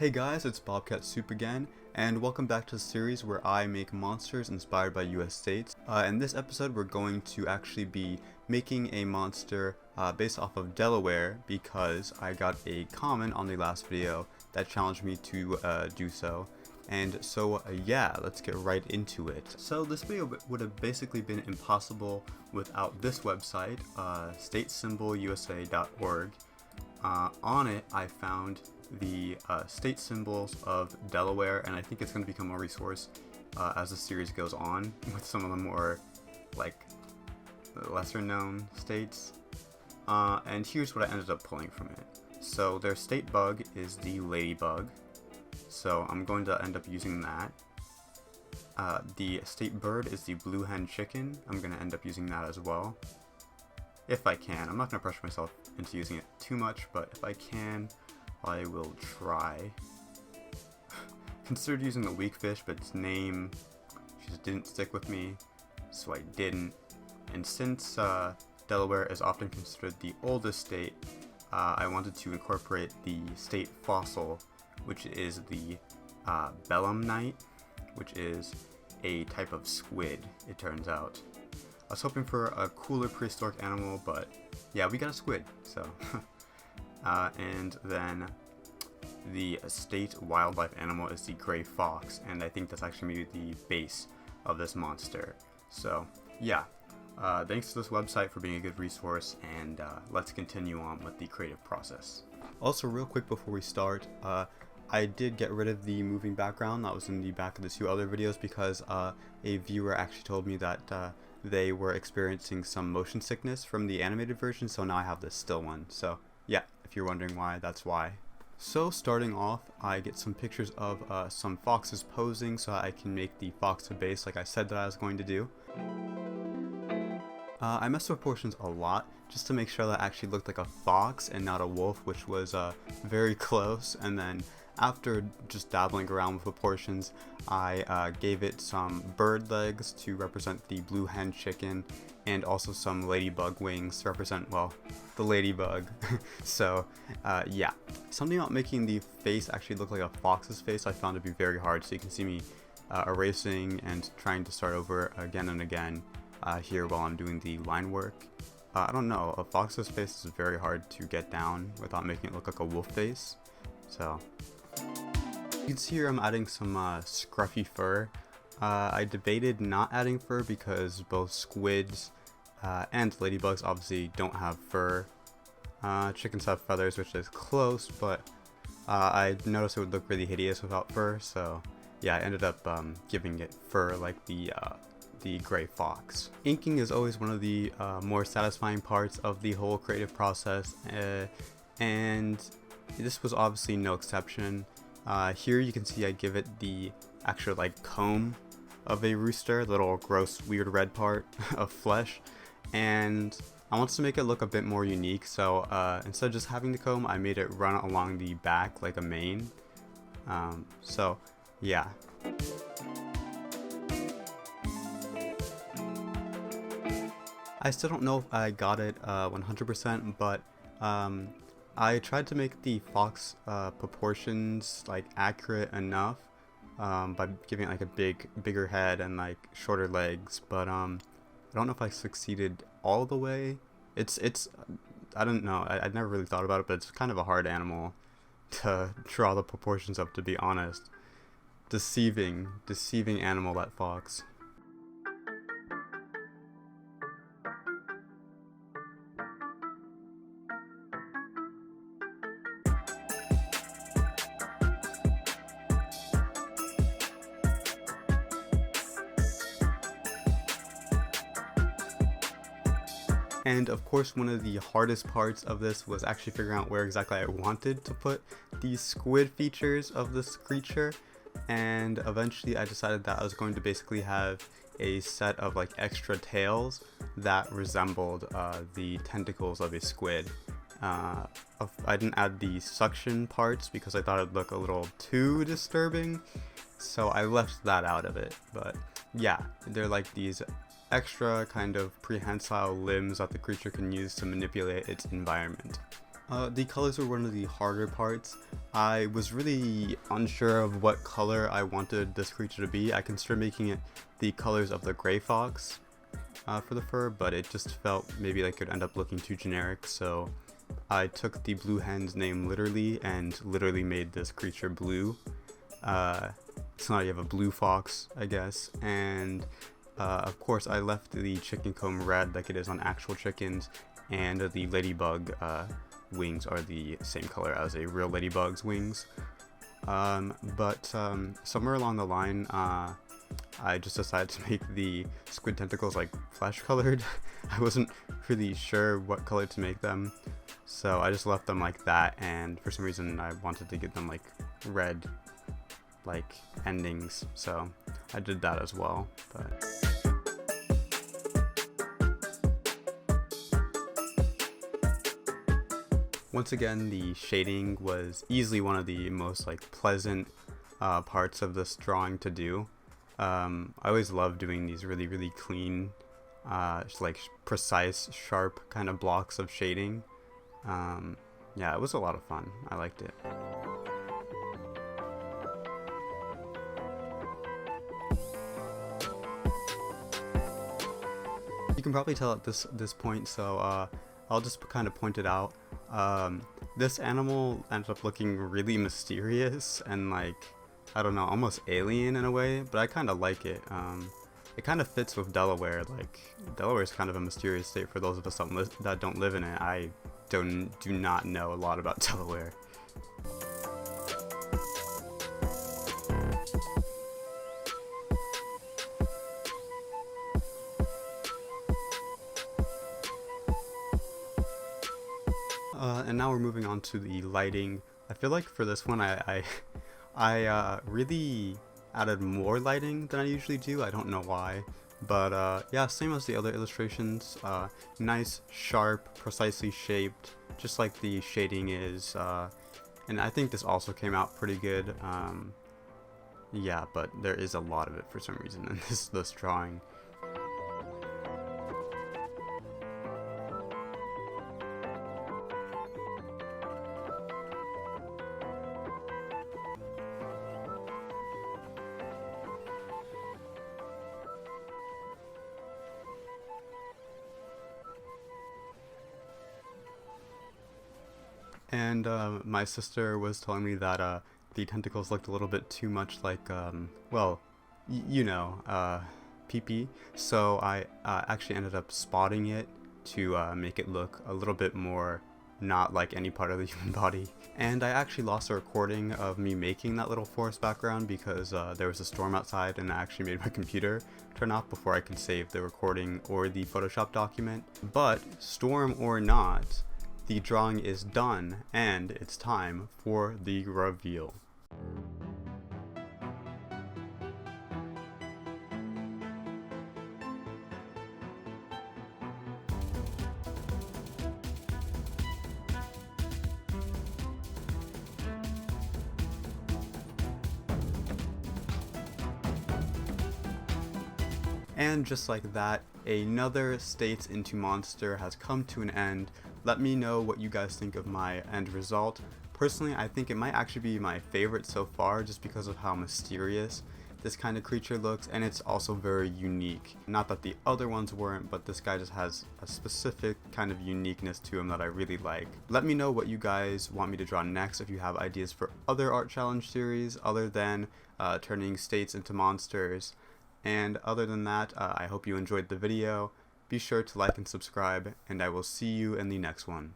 Hey guys, it's Bobcat Soup again, and welcome back to the series where I make monsters inspired by US states. In this episode we're going to actually be making a monster based off of Delaware because I got a comment on the last video that challenged me to do so. And so yeah, let's get right into it. So this video would have basically been impossible without this website, statesymbolUSA.org. On it I found the state symbols of Delaware, and I think it's going to become a resource as the series goes on with some of the more like lesser known states. And here's what I ended up pulling from it. So their state bug is the ladybug, so I'm going to end up using that. The state bird is the blue hen chicken. I'm going to end up using that as well, if I can. I'm not going to pressure myself into using it too much, but if I can, I will try. Considered using the weak fish, but its name just didn't stick with me, so I didn't. And since Delaware is often considered the oldest state, I wanted to incorporate the state fossil, which is the belemnite, which is a type of squid, it turns out. I was hoping for a cooler prehistoric animal, but yeah, we got a squid, so. And then the state wildlife animal is the gray fox, and I think that's actually maybe the base of this monster. So yeah, thanks to this website for being a good resource, and let's continue on with the creative process. Also, real quick before we start, I did get rid of the moving background that was in the back of the two other videos because a viewer actually told me that they were experiencing some motion sickness from the animated version, so now I have this still one. So yeah, if you're wondering why, that's why. So starting off, I get some pictures of some foxes posing so I can make the fox a base like I said that I was going to do. I messed with proportions a lot just to make sure that it actually looked like a fox and not a wolf, which was very close. And then after just dabbling around with proportions, I gave it some bird legs to represent the blue hen chicken, and also some ladybug wings to represent, well, the ladybug. So yeah, something about making the face actually look like a fox's face I found to be very hard, so you can see me erasing and trying to start over again and again here while I'm doing the line work. I don't know, a fox's face is very hard to get down without making it look like a wolf face. So you can see here I'm adding some scruffy fur. I debated not adding fur because both squids and ladybugs obviously don't have fur. Chickens have feathers, which is close, but I noticed it would look really hideous without fur, so yeah, I ended up giving it fur like the gray fox. Inking is always one of the more satisfying parts of the whole creative process, and this was obviously no exception. Here you can see I give it the actual like comb of a rooster, little gross weird red part of flesh, and I wanted to make it look a bit more unique, so instead of just having the comb, I made it run along the back like a mane. So yeah. I still don't know if I got it 100%, but I tried to make the fox proportions like accurate enough by giving it like a bigger head and like shorter legs, but I don't know if I succeeded all the way. It's I don't know, I never really thought about it, but it's kind of a hard animal to draw the proportions of, to be honest. Deceiving animal, that fox. And of course, one of the hardest parts of this was actually figuring out where exactly I wanted to put the squid features of this creature. And eventually I decided that I was going to basically have a set of like extra tails that resembled the tentacles of a squid. I didn't add the suction parts because I thought it'd look a little too disturbing, so I left that out of it. But yeah, they're like these extra kind of prehensile limbs that the creature can use to manipulate its environment. The colors were one of the harder parts. I was really unsure of what color I wanted this creature to be. I considered making it the colors of the gray fox for the fur, but it just felt maybe like it would end up looking too generic, so I took the blue hen's name literally and literally made this creature blue. So now you have a blue fox, I guess, and of course I left the chicken comb red like it is on actual chickens, and the ladybug wings are the same color as a real ladybug's wings. But somewhere along the line, I just decided to make the squid tentacles like flesh colored. I wasn't really sure what color to make them, so I just left them like that, and for some reason I wanted to give them like red like endings, so I did that as well. But once again, the shading was easily one of the most like pleasant parts of this drawing to do. I always love doing these really clean, like precise, sharp kind of blocks of shading. Yeah, it was a lot of fun. I liked it. You can probably tell at this point, so I'll just kind of point it out. This animal ended up looking really mysterious and like, I don't know, almost alien in a way, but I kind of like it. It kind of fits with Delaware. Like, Delaware is kind of a mysterious state for those of us that don't live in it. I do not know a lot about Delaware. And now we're moving on to the lighting. I feel like for this one I really added more lighting than I usually do. I don't know why, but yeah, same as the other illustrations. Nice, sharp, precisely shaped, just like the shading is, and I think this also came out pretty good. Yeah, but there is a lot of it for some reason in this drawing. And my sister was telling me that the tentacles looked a little bit too much like, well, you know, pee-pee. So I actually ended up spotting it to make it look a little bit more not like any part of the human body. And I actually lost a recording of me making that little forest background because there was a storm outside, and I actually made my computer turn off before I could save the recording or the Photoshop document. But storm or not, the drawing is done, and it's time for the reveal. And just like that, another States into Monster has come to an end. Let me know what you guys think of my end result. Personally, I think it might actually be my favorite so far just because of how mysterious this kind of creature looks, and it's also very unique. Not that the other ones weren't, but this guy just has a specific kind of uniqueness to him that I really like. Let me know what you guys want me to draw next if you have ideas for other art challenge series other than turning States into monsters. And other than that, I hope you enjoyed the video. Be sure to like and subscribe, and I will see you in the next one.